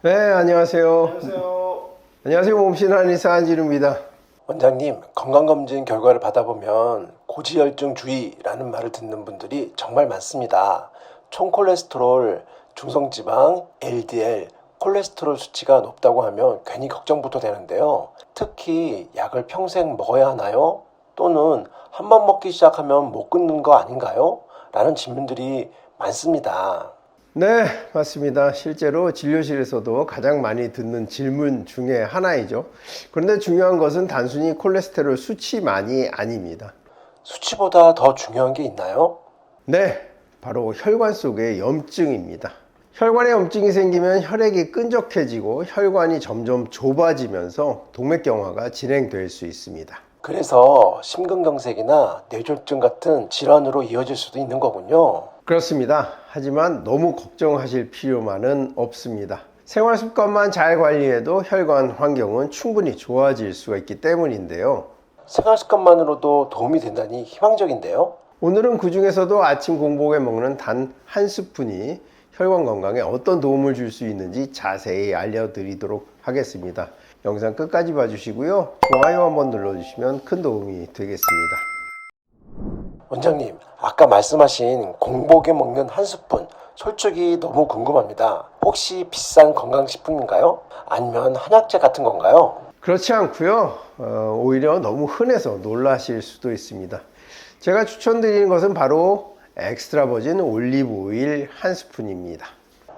네, 안녕하세요. 안녕하세요. 안녕하세요. 몸신 한의사 한진우입니다. 원장님, 건강검진 결과를 받아보면 고지혈증 주의라는 말을 듣는 분들이 정말 많습니다. 총콜레스테롤, 중성지방, LDL, 콜레스테롤 수치가 높다고 하면 괜히 걱정부터 되는데요. 특히 약을 평생 먹어야 하나요? 또는 한 번 먹기 시작하면 못 끊는 거 아닌가요? 라는 질문들이 많습니다. 네, 맞습니다. 실제로 진료실에서도 가장 많이 듣는 질문 중에 하나이죠. 그런데 중요한 것은 단순히 콜레스테롤 수치만이 아닙니다. 수치보다 더 중요한 게 있나요? 네, 바로 혈관 속의 염증입니다. 혈관에 염증이 생기면 혈액이 끈적해지고 혈관이 점점 좁아지면서 동맥경화가 진행될 수 있습니다. 그래서 심근경색이나 뇌졸중 같은 질환으로 이어질 수도 있는 거군요. 그렇습니다. 하지만 너무 걱정하실 필요만은 없습니다. 생활 습관만 잘 관리해도 혈관 환경은 충분히 좋아질 수가 있기 때문인데요. 생활 습관만으로도 도움이 된다니 희망적인데요. 오늘은 그 중에서도 아침 공복에 먹는 단 한 스푼이 혈관 건강에 어떤 도움을 줄 수 있는지 자세히 알려드리도록 하겠습니다. 영상 끝까지 봐주시고요. 좋아요 한번 눌러주시면 큰 도움이 되겠습니다. 원장님, 아까 말씀하신 공복에 먹는 한 스푼, 솔직히 너무 궁금합니다. 혹시 비싼 건강식품인가요? 아니면 한약재 같은 건가요? 그렇지 않고요. 오히려 너무 흔해서 놀라실 수도 있습니다. 제가 추천드리는 것은 바로 엑스트라 버진 올리브 오일 한 스푼입니다.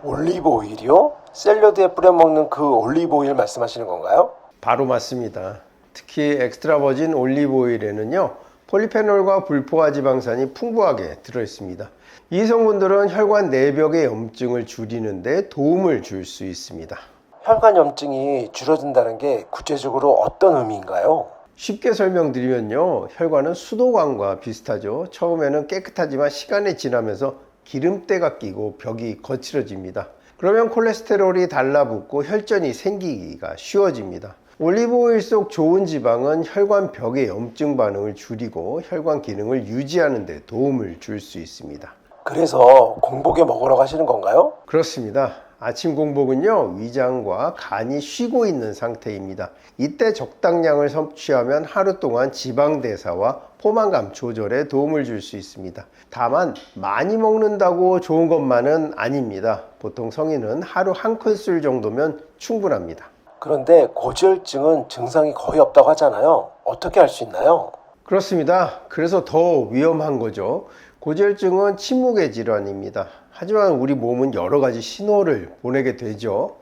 올리브 오일이요? 샐러드에 뿌려 먹는 그 올리브 오일 말씀하시는 건가요? 바로 맞습니다. 특히 엑스트라 버진 올리브 오일에는요, 폴리페놀과 불포화 지방산이 풍부하게 들어있습니다. 이 성분들은 혈관 내벽의 염증을 줄이는 데 도움을 줄 수 있습니다. 혈관 염증이 줄어든다는 게 구체적으로 어떤 의미인가요? 쉽게 설명드리면요, 혈관은 수도관과 비슷하죠. 처음에는 깨끗하지만 시간이 지나면서 기름때가 끼고 벽이 거칠어집니다. 그러면 콜레스테롤이 달라붙고 혈전이 생기기가 쉬워집니다. 올리브오일 속 좋은 지방은 혈관 벽의 염증 반응을 줄이고 혈관 기능을 유지하는 데 도움을 줄 수 있습니다. 그래서 공복에 먹으라고 하시는 건가요? 그렇습니다. 아침 공복은요, 위장과 간이 쉬고 있는 상태입니다. 이때 적당량을 섭취하면 하루 동안 지방 대사와 포만감 조절에 도움을 줄 수 있습니다. 다만 많이 먹는다고 좋은 것만은 아닙니다. 보통 성인은 하루 한 큰술 정도면 충분합니다. 그런데 고지혈증은 증상이 거의 없다고 하잖아요. 어떻게 할 수 있나요? 그렇습니다. 그래서 더 위험한 거죠. 고지혈증은 침묵의 질환입니다. 하지만 우리 몸은 여러 가지 신호를 보내게 되죠.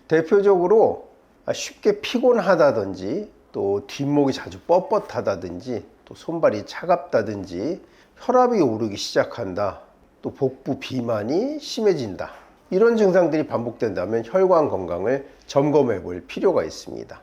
대표적으로 쉽게 피곤하다든지, 또 뒷목이 자주 뻣뻣하다든지, 또 손발이 차갑다든지, 혈압이 오르기 시작한다, 또 복부 비만이 심해진다. 이런 증상들이 반복된다면 혈관 건강을 점검해 볼 필요가 있습니다.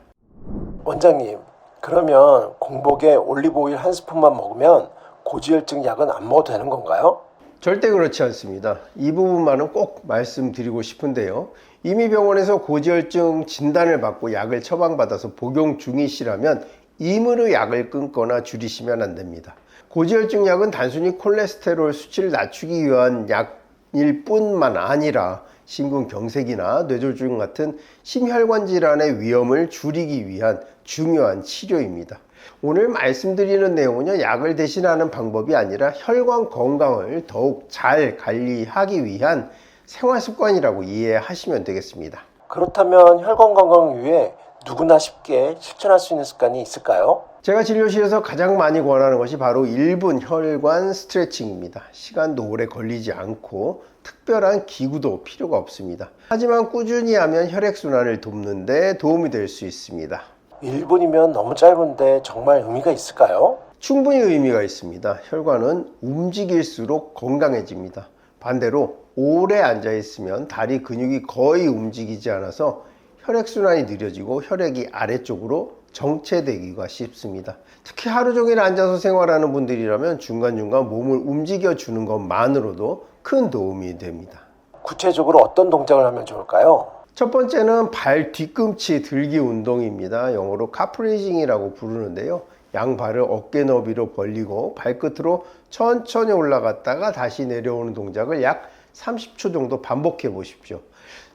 원장님, 그러면 공복에 올리브 오일 한 스푼만 먹으면 고지혈증 약은 안 먹어도 되는 건가요? 절대 그렇지 않습니다. 이 부분만은 꼭 말씀드리고 싶은데요. 이미 병원에서 고지혈증 진단을 받고 약을 처방받아서 복용 중이시라면 임의로 약을 끊거나 줄이시면 안 됩니다. 고지혈증 약은 단순히 콜레스테롤 수치를 낮추기 위한 약일 뿐만 아니라 심근경색이나 뇌졸중 같은 심혈관 질환의 위험을 줄이기 위한 중요한 치료입니다. 오늘 말씀드리는 내용은요, 약을 대신하는 방법이 아니라 혈관 건강을 더욱 잘 관리하기 위한 생활 습관이라고 이해하시면 되겠습니다. 그렇다면 혈관 건강을 위해 누구나 쉽게 실천할 수 있는 습관이 있을까요? 제가 진료실에서 가장 많이 권하는 것이 바로 1분 혈관 스트레칭입니다. 시간도 오래 걸리지 않고 특별한 기구도 필요가 없습니다. 하지만 꾸준히 하면 혈액순환을 돕는 데 도움이 될 수 있습니다. 1분이면 너무 짧은데 정말 의미가 있을까요? 충분히 의미가 있습니다. 혈관은 움직일수록 건강해집니다. 반대로 오래 앉아 있으면 다리 근육이 거의 움직이지 않아서 혈액순환이 느려지고 혈액이 아래쪽으로 정체되기가 쉽습니다. 특히 하루 종일 앉아서 생활하는 분들이라면 중간중간 몸을 움직여 주는 것만으로도 큰 도움이 됩니다. 구체적으로 어떤 동작을 하면 좋을까요? 첫 번째는 발 뒤꿈치 들기 운동입니다. 영어로 카프레이징이라고 부르는데요. 양발을 어깨 너비로 벌리고 발끝으로 천천히 올라갔다가 다시 내려오는 동작을 약 30초 정도 반복해 보십시오.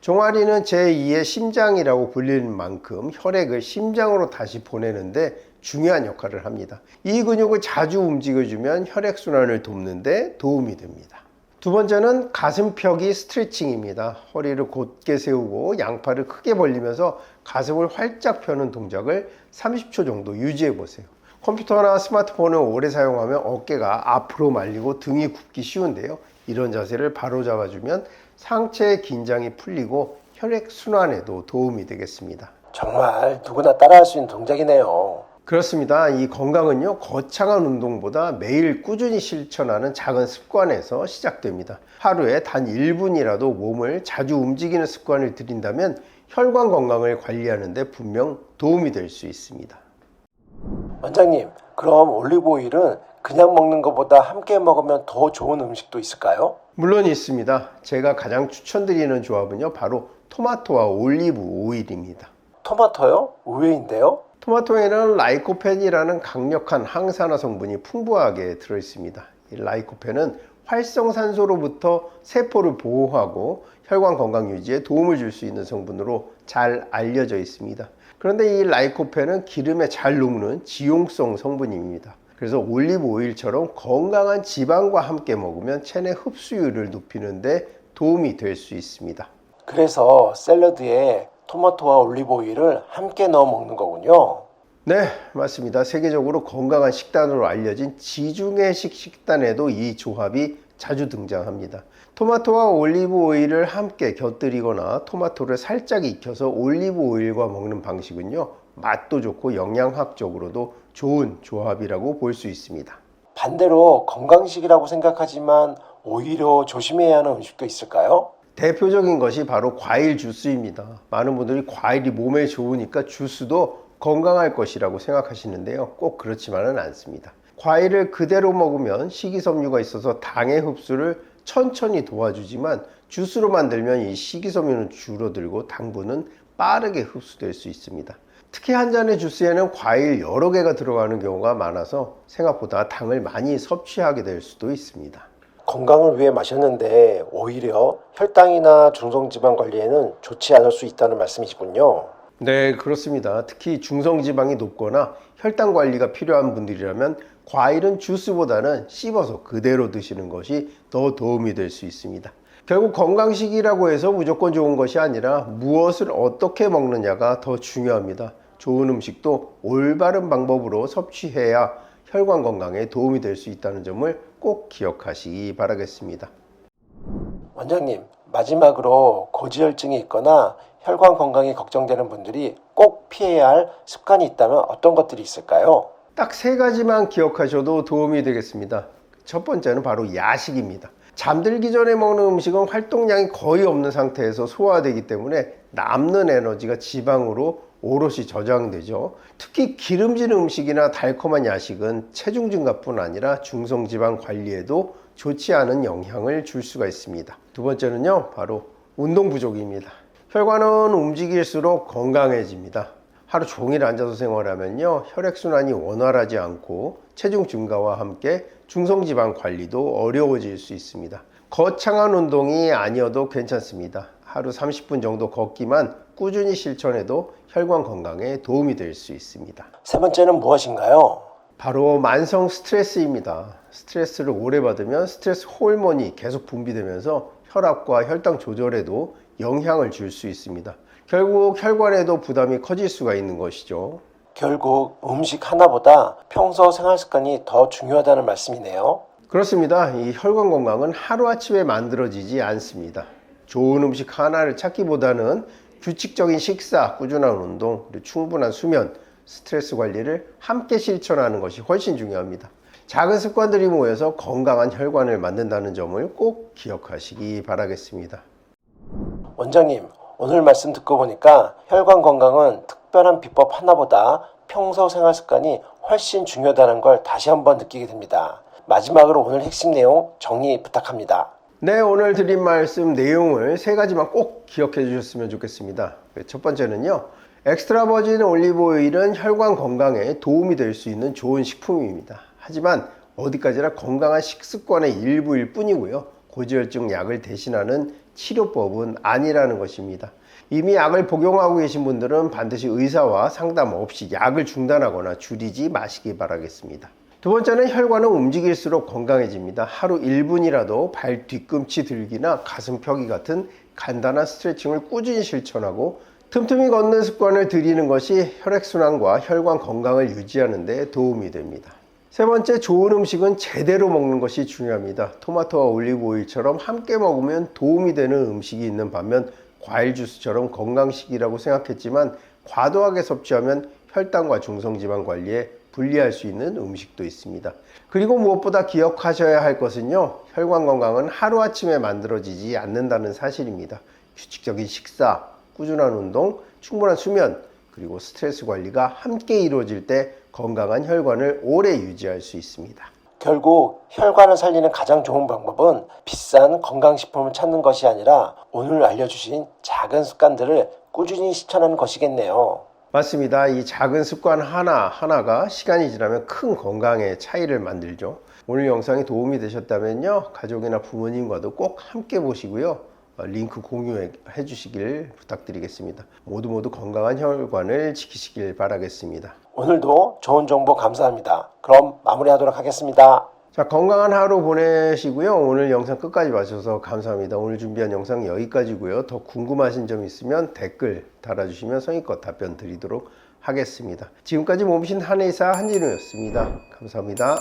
종아리는 제2의 심장이라고 불리는 만큼 혈액을 심장으로 다시 보내는데 중요한 역할을 합니다. 이 근육을 자주 움직여주면 혈액순환을 돕는데 도움이 됩니다. 두 번째는 가슴펴기 스트레칭입니다. 허리를 곧게 세우고 양팔을 크게 벌리면서 가슴을 활짝 펴는 동작을 30초 정도 유지해 보세요. 컴퓨터나 스마트폰을 오래 사용하면 어깨가 앞으로 말리고 등이 굽기 쉬운데요. 이런 자세를 바로 잡아주면 상체의 긴장이 풀리고 혈액순환에도 도움이 되겠습니다. 정말 누구나 따라할 수 있는 동작이네요. 그렇습니다. 이 건강은요, 거창한 운동보다 매일 꾸준히 실천하는 작은 습관에서 시작됩니다. 하루에 단 1분이라도 몸을 자주 움직이는 습관을 들인다면 혈관 건강을 관리하는 데 분명 도움이 될 수 있습니다. 원장님, 그럼 올리브오일은 그냥 먹는 것보다 함께 먹으면 더 좋은 음식도 있을까요? 물론 있습니다. 제가 가장 추천드리는 조합은요, 바로 토마토와 올리브 오일입니다. 토마토요? 의외인데요? 토마토에는 라이코펜이라는 강력한 항산화 성분이 풍부하게 들어있습니다. 이 라이코펜은 활성산소로부터 세포를 보호하고 혈관 건강 유지에 도움을 줄 수 있는 성분으로 잘 알려져 있습니다. 그런데 이 라이코펜은 기름에 잘 녹는 지용성 성분입니다. 그래서 올리브 오일처럼 건강한 지방과 함께 먹으면 체내 흡수율을 높이는 데 도움이 될 수 있습니다. 그래서 샐러드에 토마토와 올리브 오일을 함께 넣어 먹는 거군요. 네, 맞습니다. 세계적으로 건강한 식단으로 알려진 지중해식 식단에도 이 조합이 자주 등장합니다. 토마토와 올리브 오일을 함께 곁들이거나 토마토를 살짝 익혀서 올리브 오일과 먹는 방식은요, 맛도 좋고 영양학적으로도 좋은 조합이라고 볼 수 있습니다. 반대로 건강식이라고 생각하지만 오히려 조심해야 하는 음식도 있을까요? 대표적인 것이 바로 과일 주스입니다. 많은 분들이 과일이 몸에 좋으니까 주스도 건강할 것이라고 생각하시는데요. 꼭 그렇지만은 않습니다. 과일을 그대로 먹으면 식이섬유가 있어서 당의 흡수를 천천히 도와주지만 주스로 만들면 이 식이섬유는 줄어들고 당분은 빠르게 흡수될 수 있습니다. 특히 한 잔의 주스에는 과일 여러 개가 들어가는 경우가 많아서 생각보다 당을 많이 섭취하게 될 수도 있습니다. 건강을 위해 마셨는데 오히려 혈당이나 중성지방 관리에는 좋지 않을 수 있다는 말씀이시군요. 네, 그렇습니다. 특히 중성지방이 높거나 혈당 관리가 필요한 분들이라면 과일은 주스보다는 씹어서 그대로 드시는 것이 더 도움이 될 수 있습니다. 결국 건강식이라고 해서 무조건 좋은 것이 아니라 무엇을 어떻게 먹느냐가 더 중요합니다. 좋은 음식도 올바른 방법으로 섭취해야 혈관 건강에 도움이 될 수 있다는 점을 꼭 기억하시기 바라겠습니다. 원장님, 마지막으로 고지혈증이 있거나 혈관 건강이 걱정되는 분들이 꼭 피해야 할 습관이 있다면 어떤 것들이 있을까요? 딱 세 가지만 기억하셔도 도움이 되겠습니다. 첫 번째는 바로 야식입니다. 잠들기 전에 먹는 음식은 활동량이 거의 없는 상태에서 소화되기 때문에 남는 에너지가 지방으로 오롯이 저장되죠. 특히 기름진 음식이나 달콤한 야식은 체중 증가뿐 아니라 중성지방 관리에도 좋지 않은 영향을 줄 수가 있습니다. 두 번째는요, 바로 운동 부족입니다. 혈관은 움직일수록 건강해집니다. 하루 종일 앉아서 생활하면요, 혈액순환이 원활하지 않고 체중 증가와 함께 중성지방 관리도 어려워질 수 있습니다. 거창한 운동이 아니어도 괜찮습니다. 하루 30분 정도 걷기만 꾸준히 실천해도 혈관 건강에 도움이 될 수 있습니다. 세 번째는 무엇인가요? 바로 만성 스트레스입니다. 스트레스를 오래 받으면 스트레스 호르몬이 계속 분비되면서 혈압과 혈당 조절에도 영향을 줄 수 있습니다. 결국 혈관에도 부담이 커질 수가 있는 것이죠. 결국 음식 하나보다 평소 생활 습관이 더 중요하다는 말씀이네요. 그렇습니다. 이 혈관 건강은 하루아침에 만들어지지 않습니다. 좋은 음식 하나를 찾기보다는 규칙적인 식사, 꾸준한 운동, 그리고 충분한 수면, 스트레스 관리를 함께 실천하는 것이 훨씬 중요합니다. 작은 습관들이 모여서 건강한 혈관을 만든다는 점을 꼭 기억하시기 바라겠습니다. 원장님, 오늘 말씀 듣고 보니까 혈관 건강은 특별한 비법 하나보다 평소 생활 습관이 훨씬 중요하다는 걸 다시 한번 느끼게 됩니다. 마지막으로 오늘 핵심 내용 정리 부탁합니다. 네, 오늘 드린 말씀 내용을 세 가지만 꼭 기억해 주셨으면 좋겠습니다. 첫 번째는요, 엑스트라 버진 올리브 오일은 혈관 건강에 도움이 될 수 있는 좋은 식품입니다. 하지만 어디까지나 건강한 식습관의 일부일 뿐이고요, 고지혈증 약을 대신하는 치료법은 아니라는 것입니다. 이미 약을 복용하고 계신 분들은 반드시 의사와 상담 없이 약을 중단하거나 줄이지 마시기 바라겠습니다. 두 번째는 혈관은 움직일수록 건강해집니다. 하루 1분이라도 발 뒤꿈치 들기나 가슴 펴기 같은 간단한 스트레칭을 꾸준히 실천하고 틈틈이 걷는 습관을 들이는 것이 혈액순환과 혈관 건강을 유지하는 데 도움이 됩니다. 세 번째, 좋은 음식은 제대로 먹는 것이 중요합니다. 토마토와 올리브 오일처럼 함께 먹으면 도움이 되는 음식이 있는 반면 과일 주스처럼 건강식이라고 생각했지만 과도하게 섭취하면 혈당과 중성지방 관리에 불리할 수 있는 음식도 있습니다. 그리고 무엇보다 기억하셔야 할 것은요, 혈관 건강은 하루아침에 만들어지지 않는다는 사실입니다. 규칙적인 식사, 꾸준한 운동, 충분한 수면, 그리고 스트레스 관리가 함께 이루어질 때 건강한 혈관을 오래 유지할 수 있습니다. 결국 혈관을 살리는 가장 좋은 방법은 비싼 건강식품을 찾는 것이 아니라 오늘 알려주신 작은 습관들을 꾸준히 실천하는 것이겠네요. 맞습니다. 이 작은 습관 하나하나가 시간이 지나면 큰 건강의 차이를 만들죠. 오늘 영상이 도움이 되셨다면요, 가족이나 부모님과도 꼭 함께 보시고요, 링크 공유해 주시길 부탁드리겠습니다. 모두 건강한 혈관을 지키시길 바라겠습니다. 오늘도 좋은 정보 감사합니다. 그럼 마무리하도록 하겠습니다. 자, 건강한 하루 보내시고요. 오늘 영상 끝까지 봐주셔서 감사합니다. 오늘 준비한 영상 여기까지고요. 더 궁금하신 점 있으면 댓글 달아주시면 성의껏 답변 드리도록 하겠습니다. 지금까지 몸신 한의사 한진우였습니다. 감사합니다.